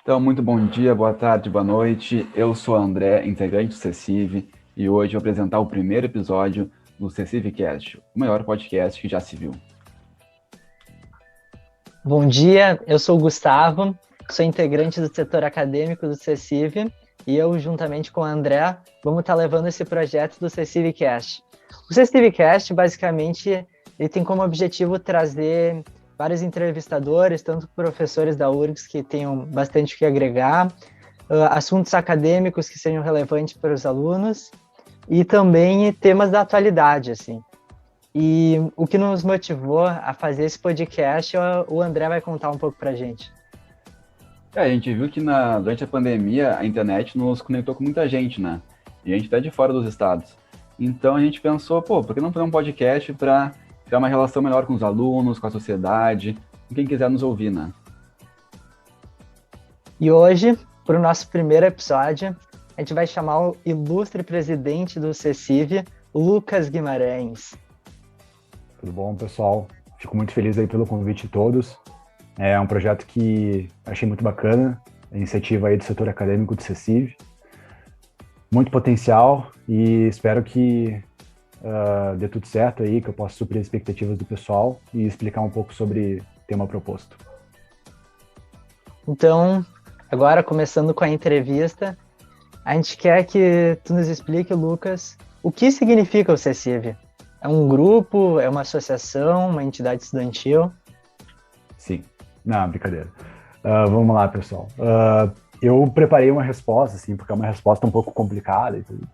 Então, muito bom dia, boa tarde, boa noite. Eu sou o André, integrante do Cecive, e hoje vou apresentar o primeiro episódio do CeciveCast, o maior podcast que já se viu. Bom dia, eu sou o Gustavo, sou integrante do setor acadêmico do Cecive e eu, juntamente com o André, vamos estar levando esse projeto do CeciveCast. O CeciveCast, basicamente, ele tem como objetivo trazer vários entrevistadores, tanto professores da URGS que tenham bastante o que agregar, assuntos acadêmicos que sejam relevantes para os alunos e também temas da atualidade, assim. E o que nos motivou a fazer esse podcast, o André vai contar um pouco pra gente. A gente viu que durante a pandemia a internet nos conectou com muita gente, né? E a gente tá de fora dos estados. Então a gente pensou, por que não fazer um podcast para criar uma relação melhor com os alunos, com a sociedade, com quem quiser nos ouvir, né? E hoje, para o nosso primeiro episódio, a gente vai chamar o ilustre presidente do CECIV, Lucas Guimarães. Tudo bom, pessoal? Fico muito feliz aí pelo convite de todos. É um projeto que achei muito bacana, a iniciativa aí do setor acadêmico do CECIV. Muito potencial e espero que dê tudo certo aí, que eu possa suprir as expectativas do pessoal e explicar um pouco sobre o tema proposto. Então, agora começando com a entrevista, a gente quer que tu nos explique, Lucas, o que significa o CECIV? É um grupo, é uma associação, uma entidade estudantil? Sim, não, brincadeira. Vamos lá, pessoal. Eu preparei uma resposta, assim, porque é uma resposta um pouco complicada e tudo.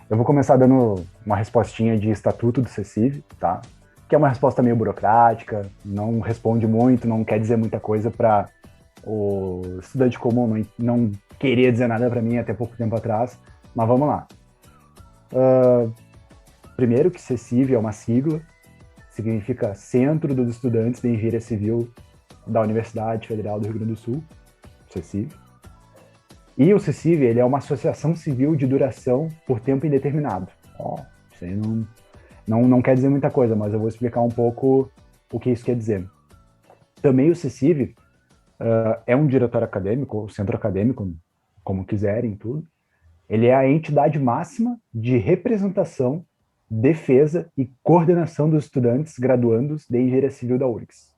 Eu vou começar dando uma respostinha de estatuto do CECIV, tá? Que é uma resposta meio burocrática, não responde muito, não quer dizer muita coisa para o estudante comum, não queria dizer nada para mim até pouco tempo atrás, mas vamos lá. Primeiro que CECIV é uma sigla, significa Centro dos Estudantes de Engenharia Civil da Universidade Federal do Rio Grande do Sul, CECIV. E o CECIV, ele é uma associação civil de duração por tempo indeterminado. Isso aí não quer dizer muita coisa, mas eu vou explicar um pouco o que isso quer dizer. Também o CECIV é um diretório acadêmico, ou centro acadêmico, como quiserem, tudo. Ele é a entidade máxima de representação, defesa e coordenação dos estudantes graduandos de Engenharia Civil da URGS.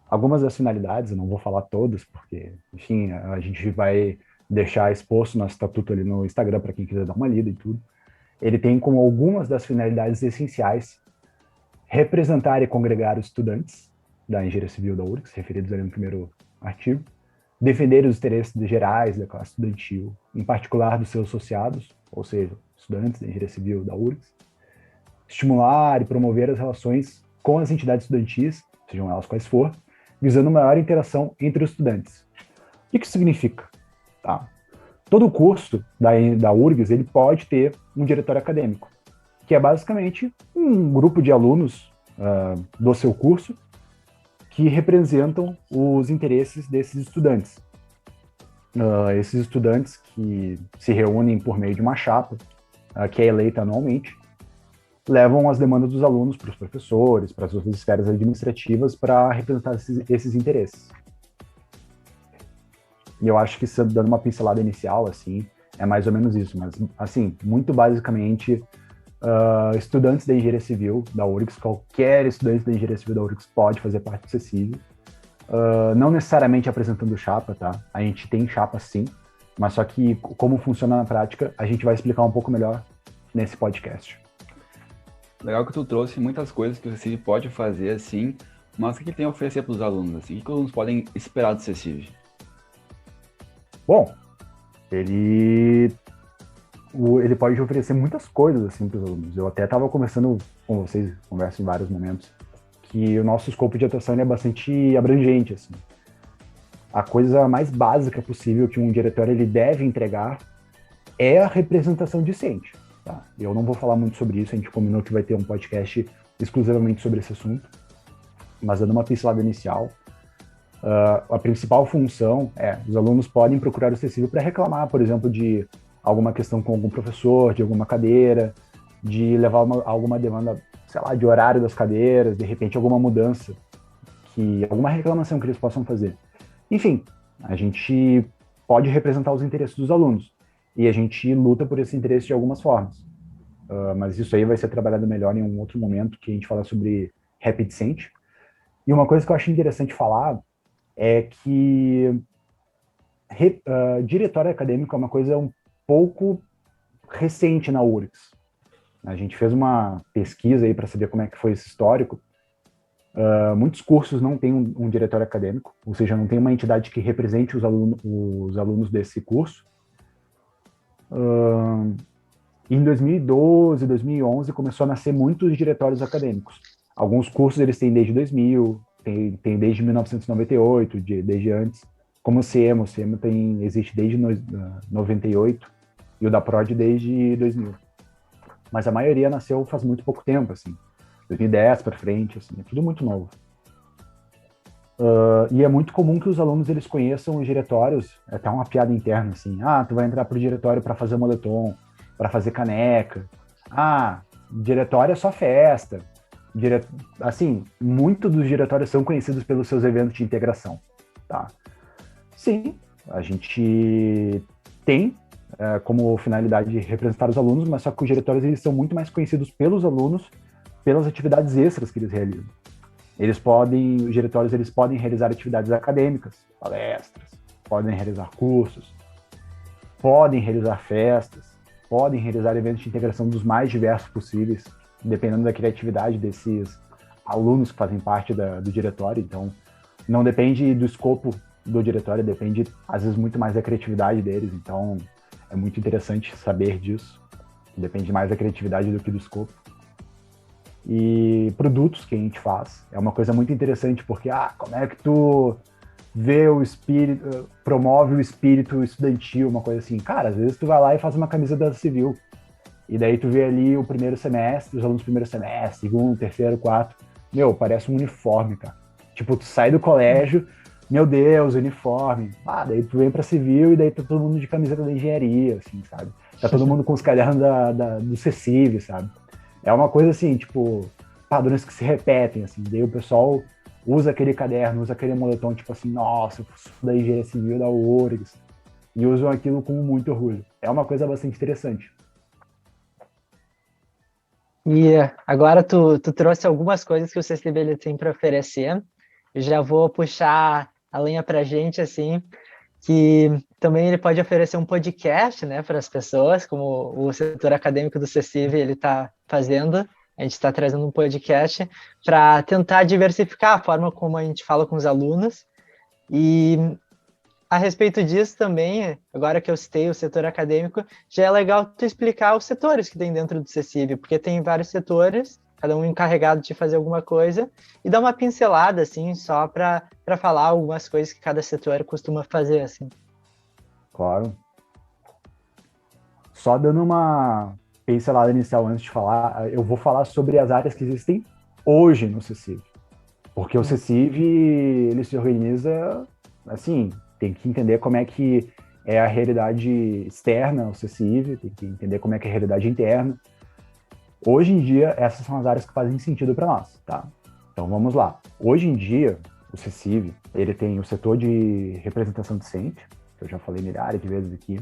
Algumas das finalidades, eu não vou falar todas, porque, enfim, a gente vai deixar exposto nosso estatuto ali no Instagram para quem quiser dar uma lida e tudo. Ele tem como algumas das finalidades essenciais representar e congregar os estudantes da Engenharia Civil da URGS, referidos ali no primeiro artigo, defender os interesses gerais da classe estudantil, em particular dos seus associados, ou seja, estudantes da Engenharia Civil da URGS, estimular e promover as relações com as entidades estudantis, sejam elas quais for, visando maior interação entre os estudantes. O que isso significa? Tá? Todo curso da URGS ele pode ter um diretório acadêmico, que é basicamente um grupo de alunos do seu curso que representam os interesses desses estudantes. Esses estudantes que se reúnem por meio de uma chapa, que é eleita anualmente, levam as demandas dos alunos para os professores, para as outras esferas administrativas, para representar esses interesses. E eu acho que, dando uma pincelada inicial, assim, é mais ou menos isso, mas, assim, muito basicamente, estudantes da Engenharia Civil da URGS, qualquer estudante da Engenharia Civil da URGS pode fazer parte do CECIV, não necessariamente apresentando chapa, tá? A gente tem chapa sim, mas só que como funciona na prática, a gente vai explicar um pouco melhor nesse podcast. Legal que tu trouxe muitas coisas que o CECIV pode fazer, assim, mas o que tem a oferecer para os alunos, assim? O que os alunos podem esperar do CECIV? Bom, ele pode oferecer muitas coisas, assim, para os alunos. Eu até estava conversando com vocês, converso em vários momentos, que o nosso escopo de atuação é bastante abrangente, assim. A coisa mais básica possível que um diretório ele deve entregar é a representação discente. Tá? Eu não vou falar muito sobre isso, a gente combinou que vai ter um podcast exclusivamente sobre esse assunto, mas dando uma pincelada inicial, a principal função é, os alunos podem procurar o CECIV para reclamar, por exemplo, de alguma questão com algum professor, de alguma cadeira, de levar alguma demanda, sei lá, de horário das cadeiras, de repente alguma mudança, alguma reclamação que eles possam fazer. Enfim, A gente pode representar os interesses dos alunos e a gente luta por esse interesse de algumas formas. Mas isso aí vai ser trabalhado melhor em um outro momento, que a gente fala sobre Rapid Cent. E uma coisa que eu acho interessante falar é que diretório acadêmico é uma coisa um pouco recente na URGS. A gente fez uma pesquisa aí para saber como é que foi esse histórico. Muitos cursos não têm um diretório acadêmico, ou seja, não tem uma entidade que represente os alunos desse curso. Em 2012, 2011, começou a nascer muitos diretórios acadêmicos. Alguns cursos eles têm desde 2000, tem desde 1998, desde antes, como o CEMA existe desde 98 e o da PROD desde 2000. Mas a maioria nasceu faz muito pouco tempo, assim, 2010 para frente, assim, é tudo muito novo. E é muito comum que os alunos eles conheçam os diretórios, é até uma piada interna, assim, tu vai entrar pro diretório para fazer moletom, para fazer caneca, diretório é só festa. Assim, muito dos diretórios são conhecidos pelos seus eventos de integração, tá? Sim, a gente tem como finalidade representar os alunos, mas só que os diretórios eles são muito mais conhecidos pelos alunos, pelas atividades extras que eles realizam. Os diretórios eles podem realizar atividades acadêmicas, palestras, podem realizar cursos, podem realizar festas, podem realizar eventos de integração dos mais diversos possíveis, dependendo da criatividade desses alunos que fazem parte do diretório. Então, não depende do escopo do diretório, depende, às vezes, muito mais da criatividade deles. Então, é muito interessante saber disso. Depende mais da criatividade do que do escopo. E produtos que a gente faz é uma coisa muito interessante, porque, como é que tu vê o espírito, promove o espírito estudantil, uma coisa assim. Cara, às vezes tu vai lá e faz uma camisa da civil, e daí tu vê ali o primeiro semestre, os alunos do primeiro semestre, segundo, terceiro, quarto, parece um uniforme, cara. Tipo, tu sai do colégio, meu Deus, uniforme. Daí tu vem pra civil e daí tá todo mundo de camiseta da engenharia, assim, sabe? Tá todo mundo com os cadernos do CECIV, sabe? É uma coisa assim, tipo, padrões que se repetem, assim. Daí o pessoal usa aquele caderno, usa aquele moletom, tipo assim, nossa, eu sou da engenharia civil da URGS. E usam aquilo com muito orgulho. É uma coisa bastante interessante. E agora tu trouxe algumas coisas que o CCB tem para oferecer. Eu já vou puxar a lenha para a gente, assim, que também ele pode oferecer um podcast, né, para as pessoas, como o setor acadêmico do CECIV ele está fazendo. A gente está trazendo um podcast para tentar diversificar a forma como a gente fala com os alunos. E a respeito disso também, agora que eu citei o setor acadêmico, já é legal tu explicar os setores que tem dentro do CECIV, porque tem vários setores, cada um encarregado de fazer alguma coisa, e dar uma pincelada, assim, só para falar algumas coisas que cada setor costuma fazer, assim. Claro. Só dando uma pincelada inicial antes de falar, eu vou falar sobre as áreas que existem hoje no CECIV. Porque o CECIV, ele se organiza, assim, tem que entender como é que é a realidade externa, o CECIV, tem que entender como é que é a realidade interna. Hoje em dia, essas são as áreas que fazem sentido para nós, tá? Então, vamos lá. Hoje em dia, o CECIV, ele tem o setor de representação discente, que eu já falei milhares de vezes aqui,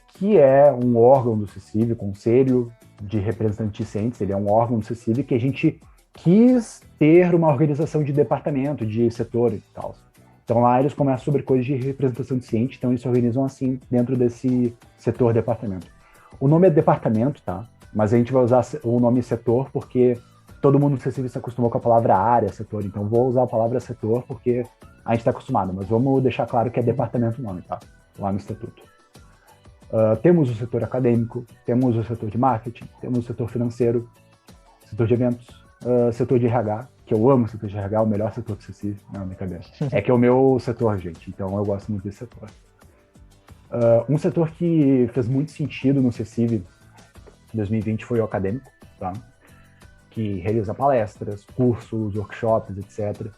que é um órgão do CECIV, Conselho de Representantes Discentes, ele é um órgão do CECIV que a gente quis ter uma organização de departamento, de setor e tal. Então lá eles começam sobre coisas de representação discente, então eles se organizam assim dentro desse setor departamento. O nome é departamento, tá? Mas a gente vai usar o nome setor porque todo mundo no CECIV se acostumou com a palavra área, setor, então vou usar a palavra setor porque a gente está acostumado, mas vamos deixar claro que é departamento o nome, tá? Lá no estatuto. Temos o setor acadêmico, temos o setor de marketing, temos o setor financeiro, setor de eventos, setor de RH, que eu amo o setor de RH, o melhor setor do CECIV, não, brincadeira. É que é o meu setor, gente, então eu gosto muito desse setor. Um setor que fez muito sentido no CECIV em 2020 foi o acadêmico, tá? Que realiza palestras, cursos, workshops, etc.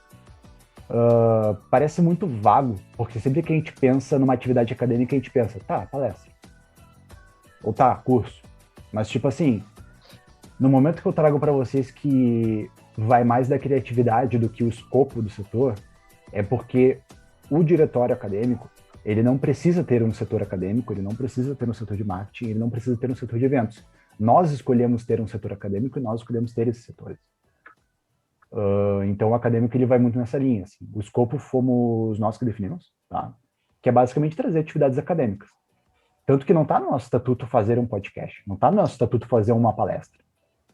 Parece muito vago, porque sempre que a gente pensa numa atividade acadêmica, a gente pensa, tá, palestra. Ou tá, curso. Mas, tipo assim, no momento que eu trago para vocês que vai mais da criatividade do que o escopo do setor, é porque o diretório acadêmico, ele não precisa ter um setor acadêmico, ele não precisa ter um setor de marketing, ele não precisa ter um setor de eventos. Nós escolhemos ter um setor acadêmico e nós escolhemos ter esses setores. Então, o acadêmico ele vai muito nessa linha. Assim. O escopo fomos nós que definimos, tá? Que é basicamente trazer atividades acadêmicas. Tanto que não está no nosso estatuto fazer um podcast, não está no nosso estatuto fazer uma palestra.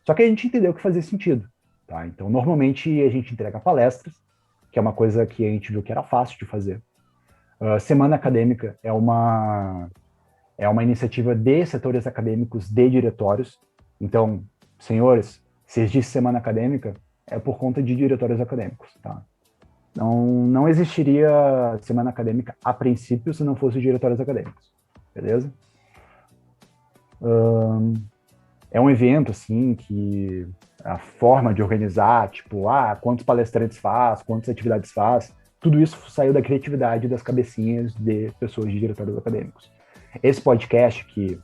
Só que a gente entendeu que fazia sentido. Tá? Então, normalmente, a gente entrega palestras, que é uma coisa que a gente viu que era fácil de fazer. Semana Acadêmica é uma iniciativa de setores acadêmicos, de diretórios. Então, senhores, se existe Semana Acadêmica, é por conta de diretórios acadêmicos. Tá? Não existiria Semana Acadêmica a princípio se não fosse diretórios acadêmicos. Beleza? É um evento, assim, que a forma de organizar, tipo, quantos palestrantes faz, quantas atividades faz, tudo isso saiu da criatividade das cabecinhas de pessoas de diretórios acadêmicos. Esse podcast, que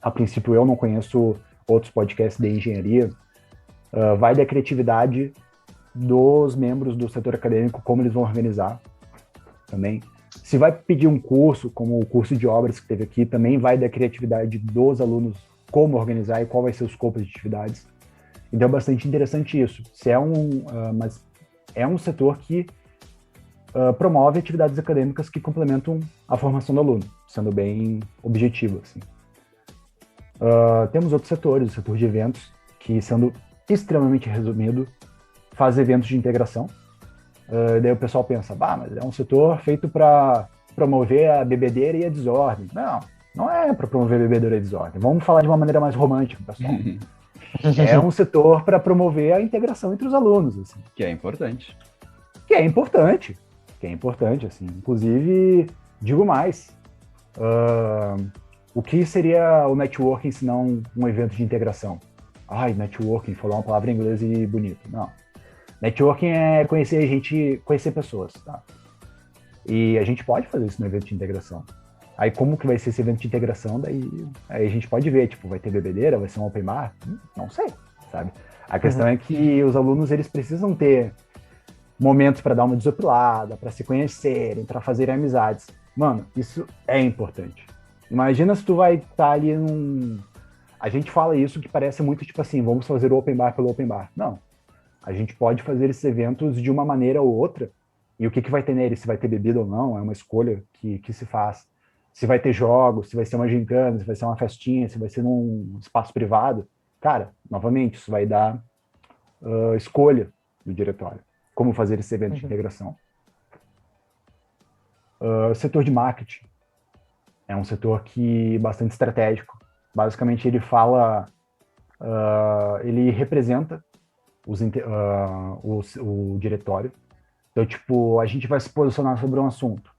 a princípio eu não conheço outros podcasts de engenharia, vai da criatividade dos membros do setor acadêmico, como eles vão organizar também. Se vai pedir um curso, como o curso de obras que teve aqui, também vai da criatividade dos alunos, como organizar e qual vai ser o escopo de atividades. Então é bastante interessante isso. Mas é um setor que promove atividades acadêmicas que complementam a formação do aluno, sendo bem objetivo. Assim. Temos outros setores, o setor de eventos, que, sendo extremamente resumido, faz eventos de integração. Daí o pessoal pensa, mas é um setor feito para promover a bebedeira e a desordem. Não é para promover a bebedeira e a desordem. Vamos falar de uma maneira mais romântica, pessoal. É um setor para promover a integração entre os alunos. Assim. Que é importante. Que é importante, assim. Inclusive, digo mais, o que seria o networking se não um evento de integração? Networking, falou uma palavra em inglês e bonito. Não. Networking é conhecer pessoas, tá? E a gente pode fazer isso no evento de integração. Aí como que vai ser esse evento de integração? Daí a gente pode ver, tipo, vai ter bebedeira, vai ser um open bar? Não sei, sabe? A questão é que os alunos, eles precisam ter momentos para dar uma desopilada, para se conhecerem, para fazerem amizades. Mano, isso é importante. Imagina se tu vai estar ali A gente fala isso que parece muito tipo assim, vamos fazer o open bar pelo open bar. Não. A gente pode fazer esses eventos de uma maneira ou outra, e o que vai ter nele, se vai ter bebida ou não, é uma escolha que se faz. Se vai ter jogos, se vai ser uma gincana, se vai ser uma festinha, se vai ser num espaço privado. Cara, novamente, isso vai dar escolha do diretório. Como fazer esse evento de integração. O setor de marketing é um setor que é bastante estratégico. Basicamente, ele fala, ele representa o diretório. Então, tipo, a gente vai se posicionar sobre um assunto.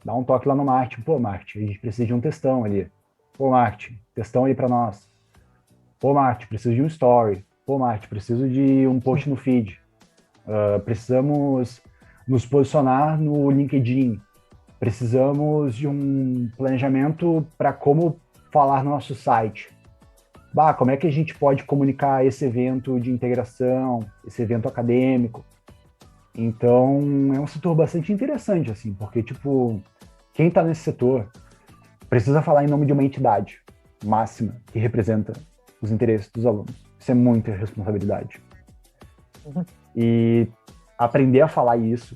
Dá um toque lá no marketing. Pô, marketing, a gente precisa de um textão ali. Pô, marketing, textão aí para nós. Pô, marketing, preciso de um story. Pô, marketing, preciso de um post no feed. Precisamos nos posicionar no LinkedIn. Precisamos de um planejamento para como falar no nosso site. Como é que a gente pode comunicar esse evento de integração, esse evento acadêmico? Então, é um setor bastante interessante, assim, porque, tipo, quem está nesse setor precisa falar em nome de uma entidade máxima que representa os interesses dos alunos. Isso é muita responsabilidade. E aprender a falar isso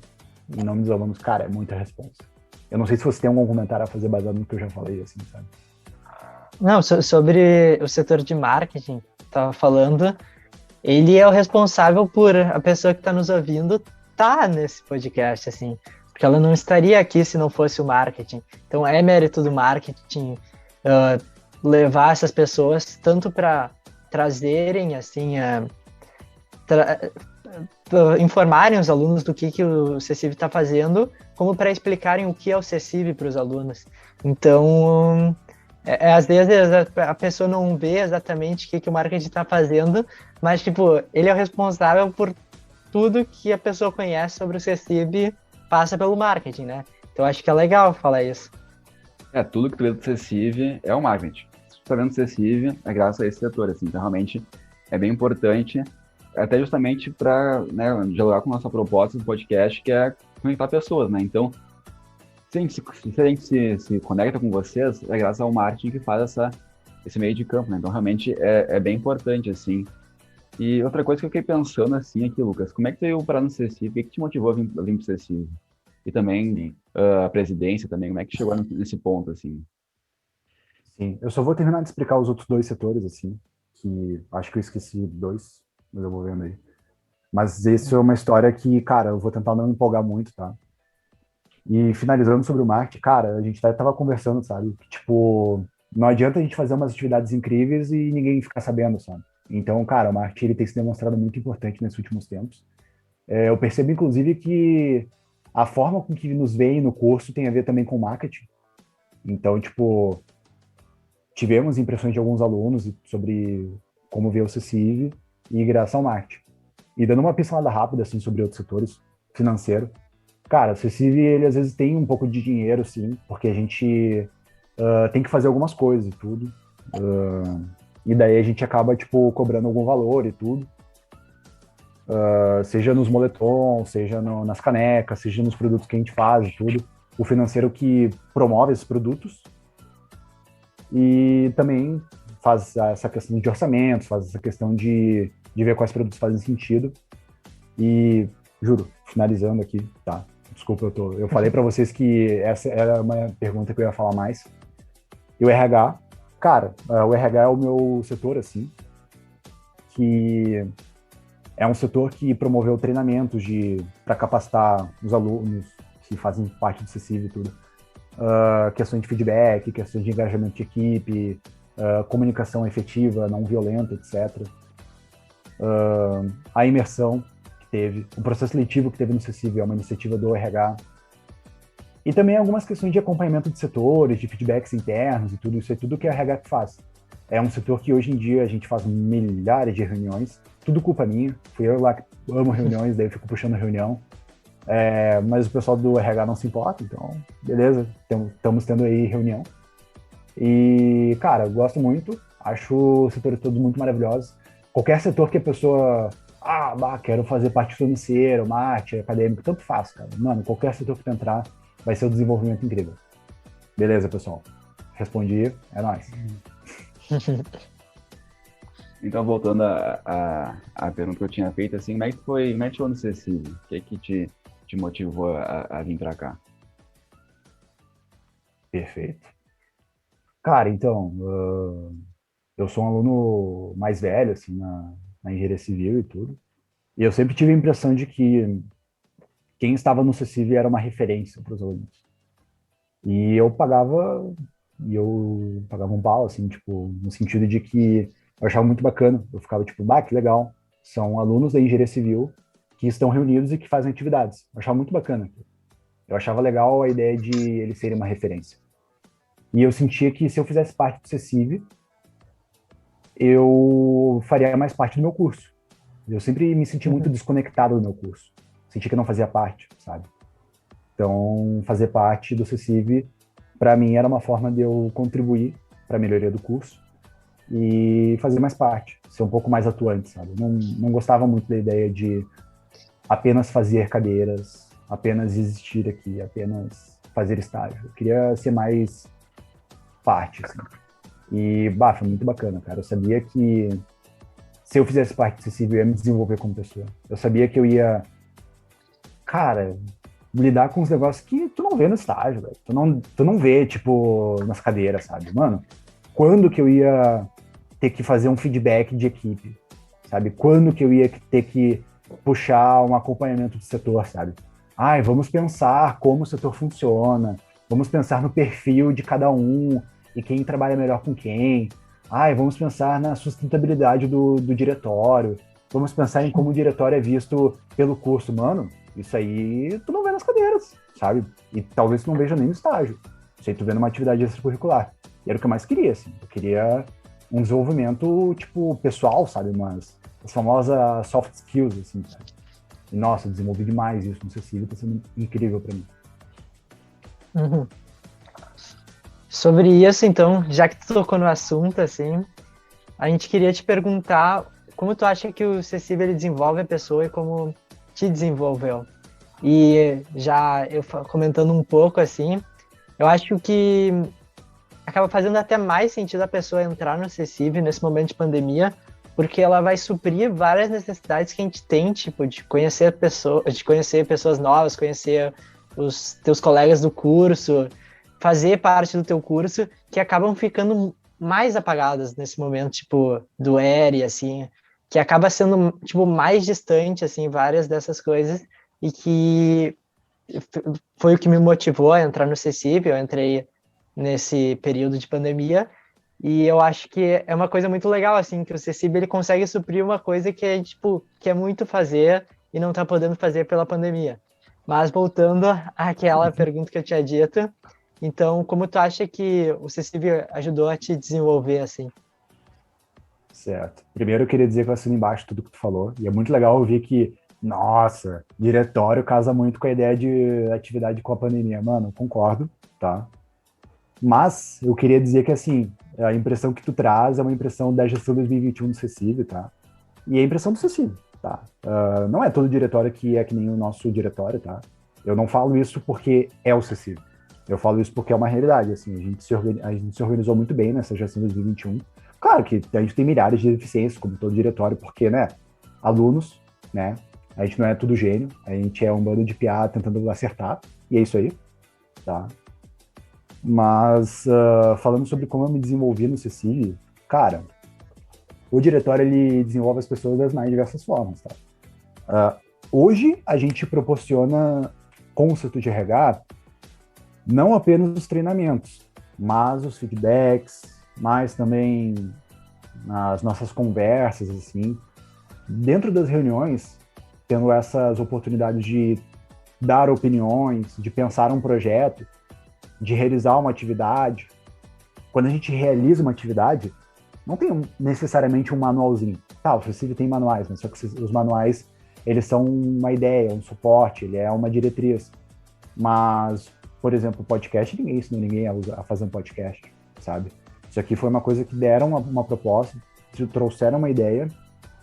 em nome dos alunos, cara, é muita responsa. Eu não sei se você tem algum comentário a fazer baseado no que eu já falei, assim, sabe? Não, sobre o setor de marketing, estava falando, ele é o responsável por a pessoa que está nos ouvindo tá nesse podcast, assim, porque ela não estaria aqui se não fosse o marketing. Então é mérito do marketing levar essas pessoas tanto para trazerem, assim, informarem os alunos do que o CECIV está fazendo, como para explicarem o que é o CECIV para os alunos. Então, às vezes a pessoa não vê exatamente o que o marketing está fazendo, mas, tipo, ele é o responsável por tudo que a pessoa conhece sobre o CECIV passa pelo marketing, né? Então, acho que é legal falar isso. Tudo que tu vê do CECIV é o marketing. Se tu tá vendo o CECIV, é graças a esse setor, assim. Então, realmente, é bem importante, até justamente para, né, dialogar com a nossa proposta do podcast, que é conectar pessoas, né? Então, se a gente se conecta com vocês, é graças ao marketing que faz esse meio de campo, né? Então, realmente, é bem importante, assim. E outra coisa que eu fiquei pensando, assim, aqui, Lucas, como é que tu veio parar no Ceciv? O que te motivou a vir pro Ceciv? E também, Sim. a presidência também, como é que chegou nesse ponto, assim? Sim, eu só vou terminar de explicar os outros dois setores, assim, que acho que eu esqueci dois, mas eu vou vendo aí. Mas isso é uma história que, cara, eu vou tentar não me empolgar muito, tá? E finalizando sobre o marketing, cara, a gente até tava conversando, sabe? Que, tipo, não adianta a gente fazer umas atividades incríveis e ninguém ficar sabendo, sabe? Então, cara, o marketing ele tem se demonstrado muito importante nesses últimos tempos. Eu percebo, inclusive, que a forma com que nos veem no curso tem a ver também com marketing. Então, tipo, tivemos impressões de alguns alunos sobre como ver o CCIV e graças ao marketing. E dando uma pincelada rápida, assim, sobre outros setores, financeiro, cara, o CCIV, ele às vezes tem um pouco de dinheiro, sim, porque a gente tem que fazer algumas coisas e tudo. E daí a gente acaba, tipo, cobrando algum valor e tudo. Seja nos moletons, seja nas canecas, seja nos produtos que a gente faz e tudo. O financeiro que promove esses produtos e também faz essa questão de orçamentos, faz essa questão de ver quais produtos fazem sentido. E, juro, finalizando aqui, tá? Desculpa, eu falei para vocês que essa era uma pergunta que eu ia falar mais. E o RH, cara, o RH é o meu setor, assim, que é um setor que promoveu treinamentos para capacitar os alunos que fazem parte do CCIV e tudo. Questões de feedback, questões de engajamento de equipe, comunicação efetiva, não violenta, etc. A imersão que teve, o processo seletivo que teve no CCIV é uma iniciativa do RH. E também algumas questões de acompanhamento de setores, de feedbacks internos e tudo isso é tudo que a RH faz. É um setor que hoje em dia a gente faz milhares de reuniões, tudo culpa minha. Fui eu lá que amo reuniões, daí eu fico puxando reunião. Mas o pessoal do RH não se importa, então, beleza, estamos tendo aí reunião. E, cara, eu gosto muito, acho os setores todos muito maravilhosos. Qualquer setor que a pessoa, quero fazer parte financeira, marketing, acadêmico, tanto faz, cara. Mano, qualquer setor que tu entrar, vai ser um desenvolvimento incrível. Beleza, pessoal? Respondi, é nóis. Então, voltando à pergunta que eu tinha feito, assim, como é que chegou no Ceciv? O que é que te motivou a vir para cá? Perfeito. Cara, então, eu sou um aluno mais velho, assim, na engenharia civil e tudo. E eu sempre tive a impressão de que quem estava no CCIV era uma referência para os alunos. E eu pagava um pau, assim, tipo, no sentido de que eu achava muito bacana. Eu ficava tipo, que legal. São alunos da engenharia civil que estão reunidos e que fazem atividades. Eu achava muito bacana. Eu achava legal a ideia de eles serem uma referência. E eu sentia que se eu fizesse parte do CCIV, eu faria mais parte do meu curso. Eu sempre me senti muito desconectado do meu curso. Senti que eu não fazia parte, sabe? Então, fazer parte do CCIV, para mim, era uma forma de eu contribuir para a melhoria do curso e fazer mais parte, ser um pouco mais atuante, sabe? Não gostava muito da ideia de apenas fazer cadeiras, apenas existir aqui, apenas fazer estágio. Eu queria ser mais parte, assim. E, foi muito bacana, cara. Eu sabia que se eu fizesse parte do CCIV, eu ia me desenvolver como pessoa. Eu sabia que eu ia, cara, lidar com os negócios que tu não vê no estágio, velho. Tu não vê, tipo, nas cadeiras, sabe? Mano, quando que eu ia ter que fazer um feedback de equipe, sabe? Quando que eu ia ter que puxar um acompanhamento do setor, sabe? Vamos pensar como o setor funciona, vamos pensar no perfil de cada um e quem trabalha melhor com quem. Vamos pensar na sustentabilidade do diretório, vamos pensar em como o diretório é visto pelo curso. Mano, isso aí tu não vê nas cadeiras, sabe? E talvez tu não veja nem no estágio. Isso aí tu vê numa atividade extracurricular. E era o que eu mais queria, assim. Eu queria um desenvolvimento, tipo, pessoal, sabe? As famosas soft skills, assim, sabe? E, nossa, eu desenvolvi demais isso no CCIV, tá sendo incrível pra mim. Uhum. Sobre isso, então, já que tu tocou no assunto, assim, a gente queria te perguntar como tu acha que o CCIV ele desenvolve a pessoa e como te desenvolveu? E já comentando um pouco assim, eu acho que acaba fazendo até mais sentido a pessoa entrar no Cessive nesse momento de pandemia, porque ela vai suprir várias necessidades que a gente tem, tipo, de conhecer pessoas novas, conhecer os teus colegas do curso, fazer parte do teu curso, que acabam ficando mais apagadas nesse momento, tipo, do ERE, assim, que acaba sendo, tipo, mais distante, assim, várias dessas coisas, e que foi o que me motivou a entrar no Cessive. Eu entrei nesse período de pandemia, e eu acho que é uma coisa muito legal, assim, que o Cessibe ele consegue suprir uma coisa que é, tipo, que é muito fazer e não tá podendo fazer pela pandemia. Mas voltando àquela pergunta que eu tinha dito, então, como tu acha que o Cessibe ajudou a te desenvolver, assim? Certo. Primeiro eu queria dizer que eu assino embaixo tudo que tu falou, e é muito legal ouvir que, nossa, diretório casa muito com a ideia de atividade com a pandemia. Mano, eu concordo, tá? Mas eu queria dizer que, assim, a impressão que tu traz é uma impressão da gestão 2021 do Cessive, tá? E é a impressão do Cessive, tá? Não é todo diretório que é que nem o nosso diretório, tá? Eu não falo isso porque é o Cessive. Eu falo isso porque é uma realidade, assim, a gente se organizou muito bem nessa gestão 2021. Claro que a gente tem milhares de deficiências, como todo diretório, porque, né, alunos, né, a gente não é tudo gênio, a gente é um bando de piada tentando acertar, e é isso aí, tá? Mas, falando sobre como eu me desenvolvi no Cecilia, cara, o diretório, ele desenvolve as pessoas das mais diversas formas, tá? Hoje, a gente proporciona, com o setor de RH, não apenas os treinamentos, mas os feedbacks, mas também as nossas conversas, assim, dentro das reuniões, tendo essas oportunidades de dar opiniões, de pensar um projeto, de realizar uma atividade. Quando a gente realiza uma atividade, não tem necessariamente um manualzinho. Tá, o Cecilia tem manuais, mas só que os manuais, eles são uma ideia, um suporte, ele é uma diretriz. Mas, por exemplo, podcast, ninguém ensinou ninguém a fazer um podcast, sabe? Isso aqui foi uma coisa que deram uma proposta, trouxeram uma ideia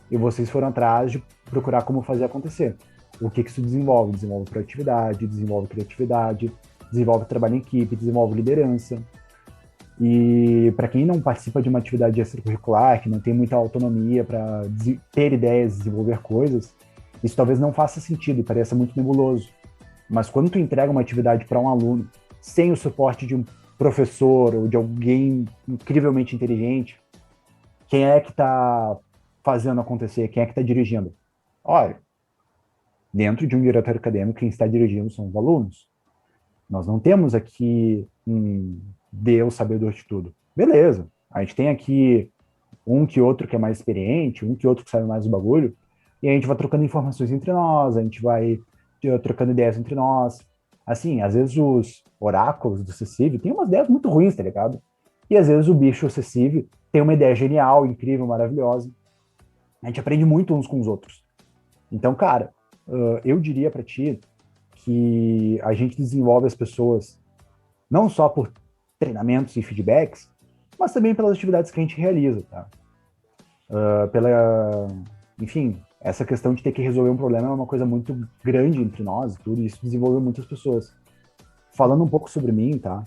e vocês foram atrás de procurar como fazer acontecer. O que isso desenvolve? Desenvolve proatividade, desenvolve criatividade, desenvolve trabalho em equipe, desenvolve liderança. E para quem não participa de uma atividade extracurricular, que não tem muita autonomia para ter ideias, desenvolver coisas, isso talvez não faça sentido, pareça muito nebuloso. Mas quando tu entrega uma atividade para um aluno sem o suporte de um professor ou de alguém incrivelmente inteligente, quem é que está fazendo acontecer? Quem é que está dirigindo? Olha, dentro de um diretório acadêmico, quem está dirigindo são os alunos. Nós não temos aqui um Deus sabedor de tudo. Beleza, a gente tem aqui um que outro que é mais experiente, um que outro que sabe mais do bagulho, e a gente vai trocando informações entre nós, a gente vai trocando ideias entre nós. Assim, às vezes os oráculos do Cessive têm umas ideias muito ruins, tá ligado? E às vezes o bicho Cessive tem uma ideia genial, incrível, maravilhosa. A gente aprende muito uns com os outros. Então, cara, eu diria para ti que a gente desenvolve as pessoas não só por treinamentos e feedbacks, mas também pelas atividades que a gente realiza, tá? Enfim, essa questão de ter que resolver um problema é uma coisa muito grande entre nós e tudo, e isso desenvolveu muitas pessoas. Falando um pouco sobre mim, tá?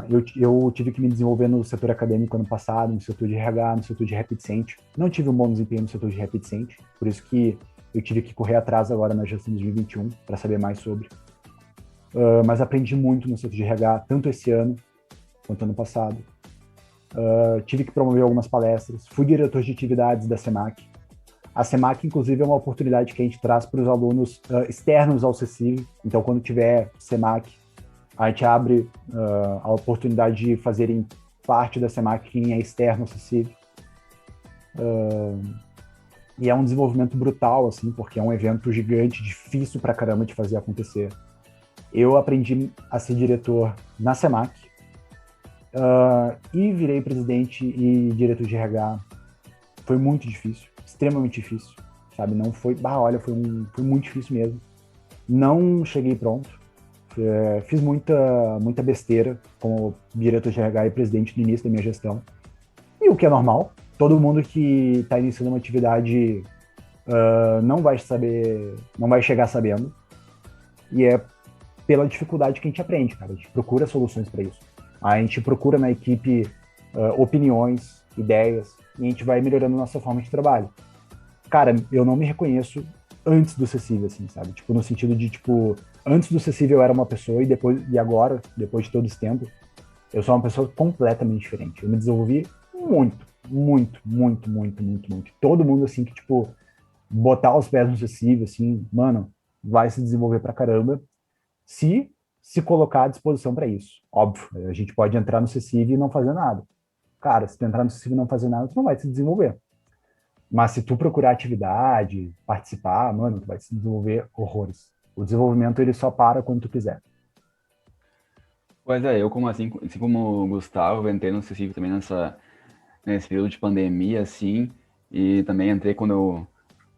Eu tive que me desenvolver no setor acadêmico ano passado, no setor de RH, no setor de Rapid Não tive um bom desempenho no setor de Rapid por isso que eu tive que correr atrás agora na gestão de 2021 para saber mais sobre. Mas aprendi muito no setor de RH, tanto esse ano quanto ano passado. Tive que promover algumas palestras, fui diretor de atividades da SEMAC. A SEMAC, inclusive, é uma oportunidade que a gente traz para os alunos externos ao Cessive. Então, quando tiver SEMAC, a gente abre a oportunidade de fazerem parte da SEMAC quem é externo ao Cessive. E é um desenvolvimento brutal, assim, porque é um evento gigante, difícil pra caramba de fazer acontecer. Eu aprendi a ser diretor na SEMAC e virei presidente e diretor de RH. Foi muito difícil, extremamente difícil, sabe? Não foi... olha, foi muito difícil mesmo. Não cheguei pronto. Fiz muita besteira como diretor de RH e presidente no início da minha gestão. E o que é normal. Todo mundo que está iniciando uma atividade não vai saber, não vai chegar sabendo. E é pela dificuldade que a gente aprende, cara. A gente procura soluções para isso. A gente procura na equipe opiniões, ideias, e a gente vai melhorando nossa forma de trabalho. Cara, eu não me reconheço antes do Cecível, assim, sabe? Tipo, no sentido de, tipo, antes do Cecível eu era uma pessoa e agora, depois de todo esse tempo, eu sou uma pessoa completamente diferente. Eu me desenvolvi muito, muito, muito, muito, muito, muito. Todo mundo, assim, que, tipo, botar os pés no Cecível, assim, mano, vai se desenvolver pra caramba se se colocar à disposição para isso. Óbvio, a gente pode entrar no Cecível e não fazer nada. Cara, se tu entrar no Cecível e não fazer nada, tu não vai se desenvolver. Mas se tu procurar atividade, participar, mano, tu vai se desenvolver horrores. O desenvolvimento, ele só para quando tu quiser. Pois é, eu como assim como o Gustavo, eu entrei no Cecível também nesse período de pandemia, assim, e também entrei quando eu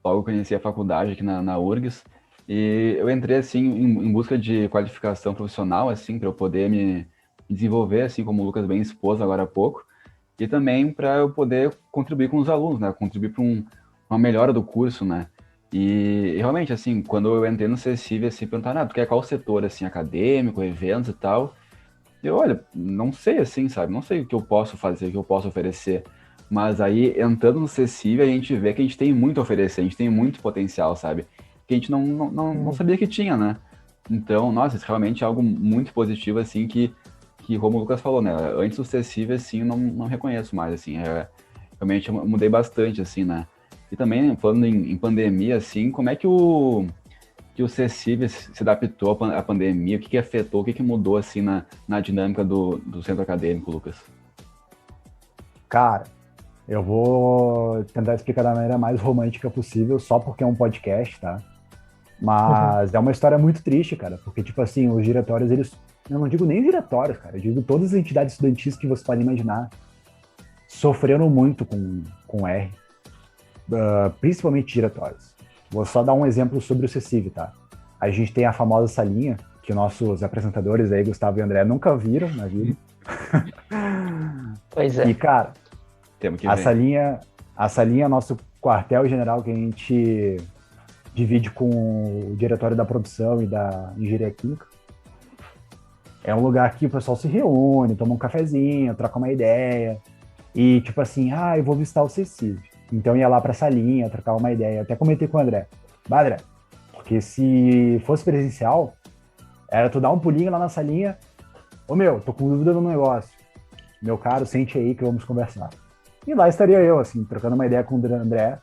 logo conheci a faculdade aqui na URGS, e eu entrei, assim, em busca de qualificação profissional, assim, para eu poder me desenvolver, assim, como o Lucas bem expôs agora há pouco, e também para eu poder contribuir com os alunos, né, contribuir para uma melhora do curso, né, e realmente, assim, quando eu entrei no Cecível, assim, perguntaram, tu quer qual setor, assim, acadêmico, eventos e tal, eu, olha, não sei assim, sabe? Não sei o que eu posso fazer, o que eu posso oferecer. Mas aí, entrando no Cecível, a gente vê que a gente tem muito a oferecer, a gente tem muito potencial, sabe? Que a gente não Hum. sabia que tinha, né? Então, nossa, isso realmente é algo muito positivo, assim, que como o Lucas falou, né? Antes do Cecível, assim, eu não reconheço mais, assim. Realmente eu mudei bastante, assim, né? E também, falando em pandemia, assim, como é que o Cecível se adaptou à pandemia? O que afetou, o que mudou assim na dinâmica do centro acadêmico, Lucas? Cara, eu vou tentar explicar da maneira mais romântica possível, só porque é um podcast, tá? Mas é uma história muito triste, cara, porque, tipo assim, os diretórios, eles. Eu não digo nem diretórios, cara, eu digo todas as entidades estudantis que você pode imaginar sofreram muito com R, principalmente diretórios. Vou só dar um exemplo sobre o Cecive, tá? A gente tem a famosa salinha, que nossos apresentadores aí, Gustavo e André, nunca viram na vida. Pois E, é. cara, Temos que a ver. salinha, a salinha é nosso quartel-general que a gente divide com o diretório da produção e da engenharia química. É um lugar que o pessoal se reúne, toma um cafezinho, troca uma ideia. E, tipo assim, eu vou visitar o Cecílio. Então ia lá pra salinha, trocar uma ideia. Até comentei com o André. André, porque se fosse presencial, era tu dar um pulinho lá na salinha. Ô meu, tô com dúvida no negócio. Meu caro, sente aí que vamos conversar. E lá estaria eu, assim, trocando uma ideia com o André,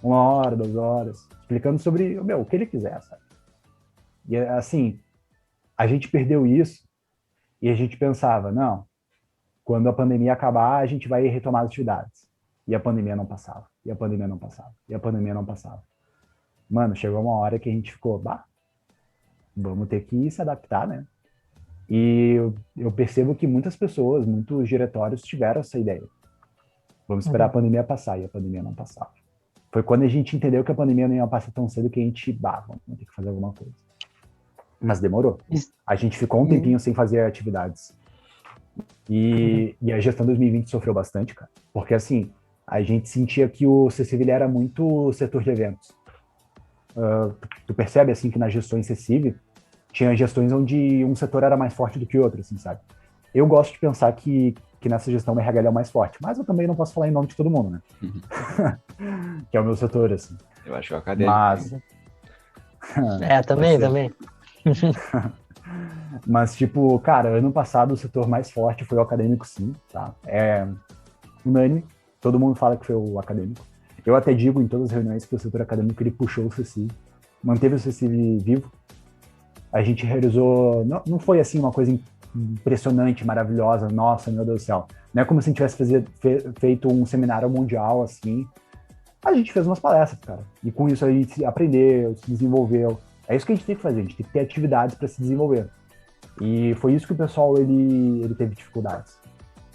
1 hora, 2 horas, explicando sobre, o que ele quiser, sabe? E assim, a gente perdeu isso e a gente pensava, não, quando a pandemia acabar, a gente vai retomar as atividades. E a pandemia não passava, e a pandemia não passava, e a pandemia não passava. Mano, chegou uma hora que a gente ficou, vamos ter que se adaptar, né? E eu percebo que muitas pessoas, muitos diretórios tiveram essa ideia. Vamos esperar a Uhum. pandemia passar, e a pandemia não passava. Foi quando a gente entendeu que a pandemia não ia passar tão cedo que a gente, vamos ter que fazer alguma coisa. Mas demorou. Isso- A gente ficou um Uhum. tempinho sem fazer atividades. E a gestão 2020 sofreu bastante, cara. Porque, assim, a gente sentia que o CCV era muito setor de eventos. Tu percebe, assim, que nas gestões CCV tinha gestões onde um setor era mais forte do que o outro, assim, sabe? Eu gosto de pensar que nessa gestão o RH é o mais forte, mas eu também não posso falar em nome de todo mundo, né? Que é o meu setor, assim. Eu acho que é o acadêmico. Mas, É, pode também, ser. também. Mas, tipo, cara, ano passado o setor mais forte foi o acadêmico, sim, tá? É unânime, todo mundo fala que foi o acadêmico. Eu até digo em todas as reuniões que o setor acadêmico ele puxou o CECIV, manteve o CECIV vivo. A gente realizou, não foi assim uma coisa impressionante, maravilhosa, nossa, meu Deus do céu. Não é como se a gente tivesse feito um seminário mundial assim. A gente fez umas palestras, cara. E com isso a gente aprendeu, se desenvolveu. É isso que a gente tem que fazer, a gente tem que ter atividades para se desenvolver. E foi isso que o pessoal ele teve dificuldades.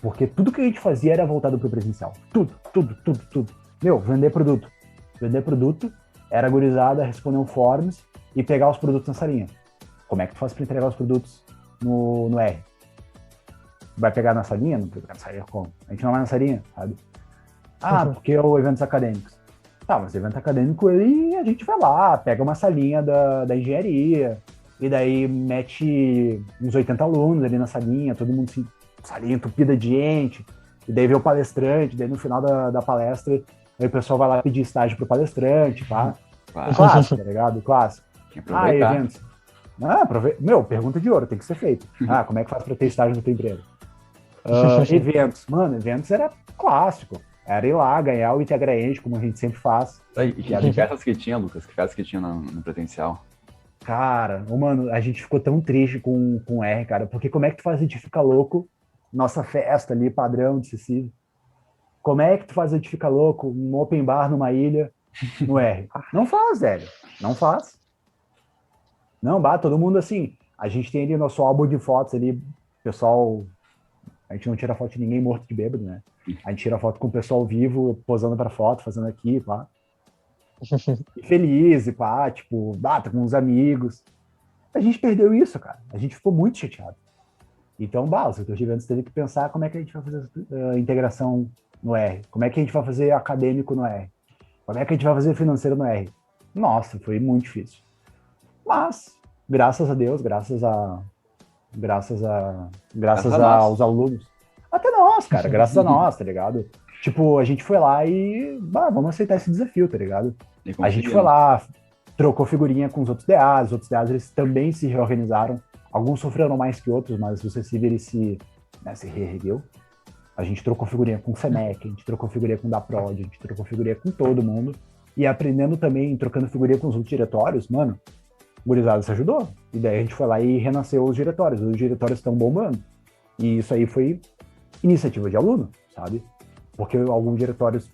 Porque tudo que a gente fazia era voltado para o presencial. Tudo, tudo, tudo, tudo. Meu, vender produto. Vender produto era gurizada, responder um forms e pegar os produtos na salinha. Como é que tu faz para entregar os produtos no R? Vai pegar na salinha? Não pegar na salinha como? A gente não vai na salinha, sabe? Uhum. Porque é o eventos acadêmicos. Tá, mas evento acadêmico, a gente vai lá, pega uma salinha da engenharia, e daí mete uns 80 alunos ali na salinha, todo mundo assim, salinha entupida de gente, e daí vê o palestrante, daí no final da palestra, aí o pessoal vai lá pedir estágio pro palestrante, pá. Claro. Clássico, tá ligado? Clássico. Tem que aproveitar. Eventos. Meu, pergunta de ouro, tem que ser feito. Como é que faz pra ter estágio na tua empresa? Eventos. Mano, eventos era clássico. Era ir lá, ganhar o Integraente, como a gente sempre faz. E que festas que tinha, Lucas? Que festas que tinha no presencial? Cara, mano, a gente ficou tão triste com o R, cara, porque como é que tu faz a gente ficar louco? Nossa festa ali, padrão de Cecília. Como é que tu faz a gente ficar louco? Um open bar numa ilha, no R. Não faz, velho. Não faz. Não, todo mundo assim. A gente tem ali nosso álbum de fotos ali, pessoal. A gente não tira foto de ninguém morto de bêbado, né? A gente tira foto com o pessoal vivo, posando pra foto, fazendo aqui, pá. E feliz, e pá, tipo, tá com uns amigos. A gente perdeu isso, cara. A gente ficou muito chateado. Então, o setor de eventos teve que pensar como é que a gente vai fazer a integração no R. Como é que a gente vai fazer acadêmico no R. Como é que a gente vai fazer financeiro no R. Nossa, foi muito difícil. Mas, graças a Deus, graças aos alunos. Até nós, cara, graças a nós, tá ligado? Tipo, a gente foi lá e vamos aceitar esse desafio, tá ligado? A gente foi lá, trocou figurinha com os outros DAs eles também se reorganizaram. Alguns sofreram mais que outros, mas o CECIV, ele se reergueu. A gente trocou figurinha com o SEMEC, a gente trocou figurinha com o DAPROD, a gente trocou figurinha com todo mundo. E aprendendo também, trocando figurinha com os outros diretórios, mano, o gurizada se ajudou. E daí a gente foi lá e renasceu os diretórios. Os diretórios estão bombando. E isso aí foi iniciativa de aluno, sabe? Porque alguns diretórios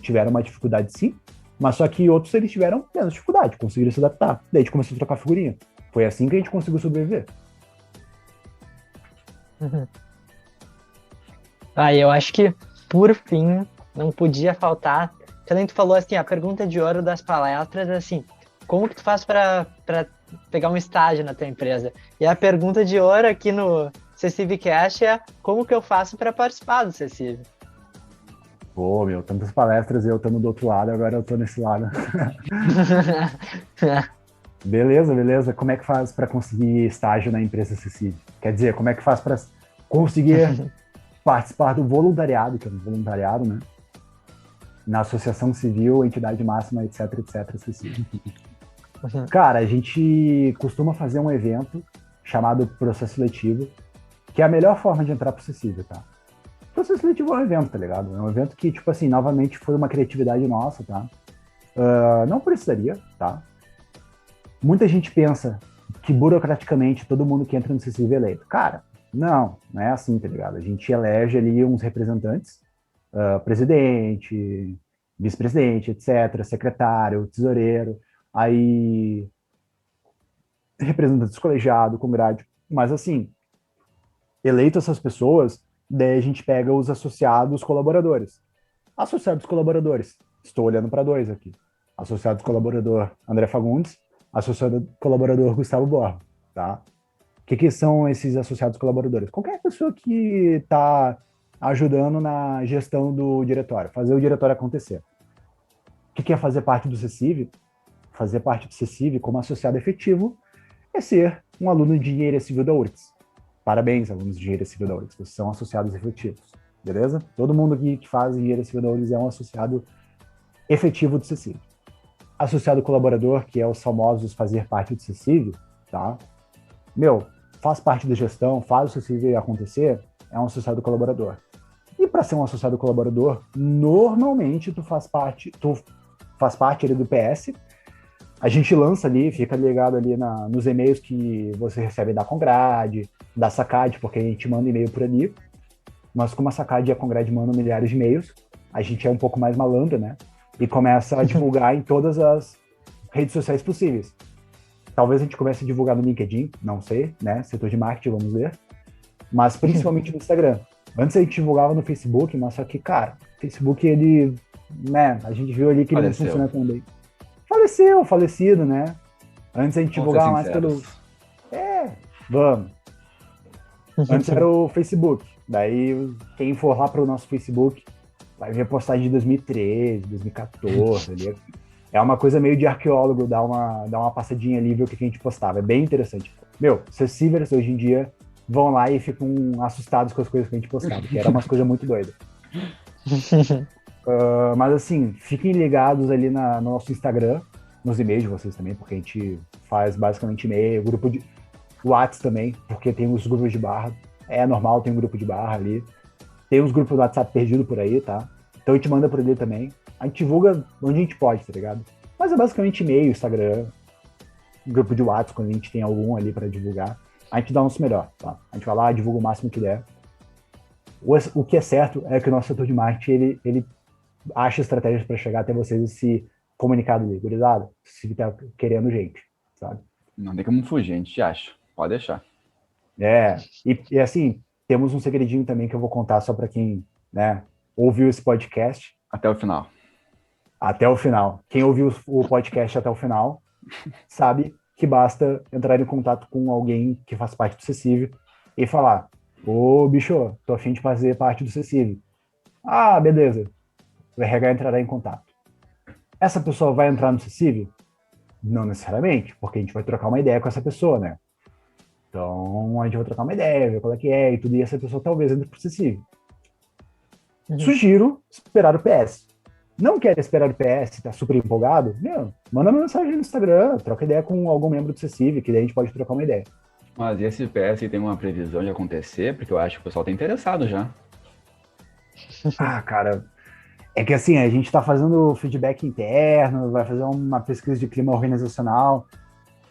tiveram uma dificuldade sim, mas só que outros eles tiveram menos dificuldade, conseguiram se adaptar. Daí a gente começou a trocar figurinha. Foi assim que a gente conseguiu sobreviver. Eu acho que, por fim, não podia faltar. Quando tu falou assim, a pergunta de ouro das palestras é assim, como que tu faz para pegar um estágio na tua empresa? E a pergunta de ouro aqui no CECIVcast é como que eu faço para participar do CECIV? Pô, meu, tantas palestras, eu estando do outro lado, agora eu tô nesse lado. Beleza. Como é que faz para conseguir estágio na empresa CECIV? Quer dizer, como é que faz para conseguir participar do voluntariado, que é um voluntariado, né? Na associação civil, entidade máxima, etc, CECIV. Cara, a gente costuma fazer um evento chamado Processo Seletivo, que é a melhor forma de entrar pro CECIV, tá? O Processo Seletivo é um evento, tá ligado? É um evento que, tipo assim, novamente foi uma criatividade nossa, tá? Não precisaria, tá? Muita gente pensa que burocraticamente todo mundo que entra no CECIV é eleito. Cara, não é assim, tá ligado? A gente elege ali uns representantes, presidente, vice-presidente, etc., secretário, tesoureiro, aí representantes colegiado, com grade, mas assim, eleito essas pessoas, daí a gente pega os associados colaboradores. Associados colaboradores, estou olhando para dois aqui. Associado colaborador André Fagundes, associado colaborador Gustavo Borba, tá? O que são esses associados colaboradores? Qualquer pessoa que está ajudando na gestão do diretório, fazer o diretório acontecer. O que é fazer parte do CECIV? Fazer parte do CECIV como associado efetivo é ser um aluno de Engenharia Civil da URGS. Parabéns, alunos de Engenharia Civil da URGS, vocês são associados efetivos, beleza? Todo mundo aqui que faz Engenharia Civil da URGS é um associado efetivo do CECIV. Associado colaborador, que é os famosos fazer parte do CECIV, tá? Meu, faz parte da gestão, faz o CECIV acontecer, é um associado colaborador. E para ser um associado colaborador, normalmente tu faz parte ali do PS. A gente lança ali, fica ligado ali nos e-mails que você recebe da Congrade, da Sacad, porque a gente manda e-mail por ali. Mas como a Sacad e a Congrade mandam milhares de e-mails, a gente é um pouco mais malandro, né? E começa a divulgar em todas as redes sociais possíveis. Talvez a gente comece a divulgar no LinkedIn, não sei, né? Setor de marketing, vamos ver. Mas principalmente no Instagram. Antes a gente divulgava no Facebook, mas só que, cara, o Facebook, ele, né? A gente viu ali que ele não funciona tão bem. Falecido, né? Antes a gente divulgava mais pelo... Vamos. Antes era o Facebook. Daí, quem for lá para o nosso Facebook vai ver postagem de 2013, 2014 ali. É uma coisa meio de arqueólogo, dar uma passadinha ali, ver o que a gente postava. É bem interessante. Meu, Cecivers hoje em dia vão lá e ficam assustados com as coisas que a gente postava, que era umas coisas muito doidas. Mas assim, fiquem ligados ali no nosso Instagram, nos e-mails de vocês também, porque a gente faz basicamente e-mail, grupo de WhatsApp também, porque tem os grupos de barra. É normal, tem um grupo de barra ali. Tem uns grupos do WhatsApp perdido por aí, tá? Então a gente manda por ali também. A gente divulga onde a gente pode, tá ligado? Mas é basicamente e-mail, Instagram, grupo de WhatsApp, quando a gente tem algum ali para divulgar. A gente dá o nosso melhor, tá? A gente vai lá, divulga o máximo que der. O que é certo é que o nosso setor de marketing, ele acha estratégias para chegar até vocês e se comunicar ali. Gurizada, se tá querendo gente, sabe? Não tem como fugir, a gente acha. Pode deixar. E assim, temos um segredinho também que eu vou contar só para quem, né, ouviu esse podcast. Até o final. Até o final. Quem ouviu o podcast até o final sabe que basta entrar em contato com alguém que faz parte do Cecive e falar: ô, bicho, tô a fim de fazer parte do Cecive. Ah, beleza. O RH entrará em contato. Essa pessoa vai entrar no Cecive? Não necessariamente, porque a gente vai trocar uma ideia com essa pessoa, né? Então, a gente vai trocar uma ideia, ver qual é que é e tudo, e essa pessoa talvez entre pro Cecive. Sugiro esperar o PS. Não quer esperar o PS, tá super empolgado? Meu, manda uma mensagem no Instagram, troca ideia com algum membro do Cecive, que daí a gente pode trocar uma ideia. Mas e esse PS tem uma previsão de acontecer? Porque eu acho que o pessoal tá interessado já. Ah, cara, é que assim, a gente tá fazendo feedback interno, vai fazer uma pesquisa de clima organizacional,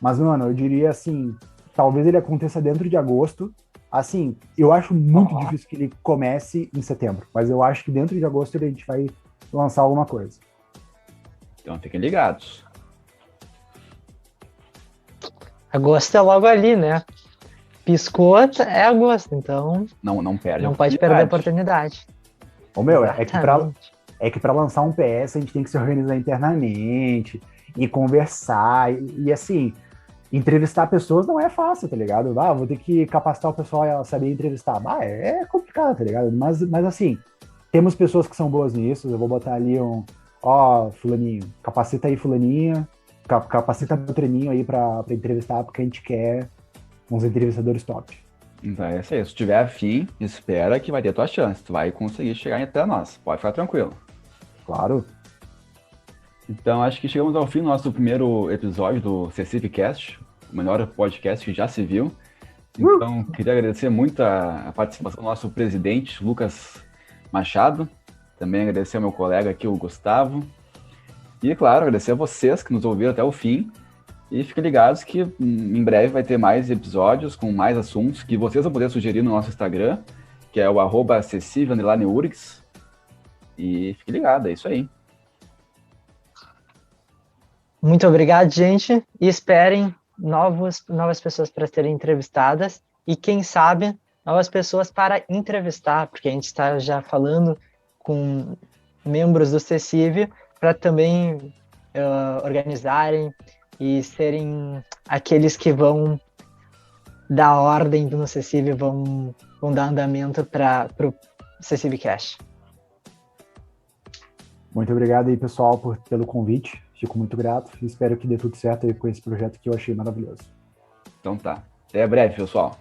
mas, mano, eu diria assim, talvez ele aconteça dentro de agosto. Assim, eu acho muito difícil que ele comece em setembro, mas eu acho que dentro de agosto a gente vai lançar alguma coisa. Então fiquem ligados. Agosto é logo ali, né? Piscou, é agosto, então Não perde. não pode perder a oportunidade. Ô, meu, Exatamente. é que para lançar um PS a gente tem que se organizar internamente e conversar e assim, entrevistar pessoas não é fácil, tá ligado? Ah, vou ter que capacitar o pessoal a saber entrevistar. Ah, é complicado, tá ligado? Mas assim, temos pessoas que são boas nisso. Eu vou botar ali fulaninho, capacita aí fulaninha, capacita o treininho aí pra entrevistar, porque a gente quer uns entrevistadores top. Então é isso aí. Se tiver afim, espera que vai ter tua chance. Tu vai conseguir chegar até nós. Pode ficar tranquilo. Claro. Então acho que chegamos ao fim do nosso primeiro episódio do CCivCast, o melhor podcast que já se viu. Então queria agradecer muito a participação do nosso presidente, Lucas Machado. Também agradecer ao meu colega aqui, o Gustavo. E, claro, agradecer a vocês que nos ouviram até o fim. E fiquem ligados que em breve vai ter mais episódios com mais assuntos que vocês vão poder sugerir no nosso Instagram, que é o @cecive_urgs. E fiquem ligados, é isso aí. Muito obrigado, gente. E esperem novas pessoas para serem entrevistadas. E quem sabe, novas pessoas para entrevistar, porque a gente está já falando com membros do Cecive para também organizarem e serem aqueles que vão dar ordem no Cecive, vão dar andamento para o CeciveCast. Muito obrigado aí, pessoal, pelo convite. Fico muito grato e espero que dê tudo certo aí com esse projeto que eu achei maravilhoso. Então tá. Até breve, pessoal.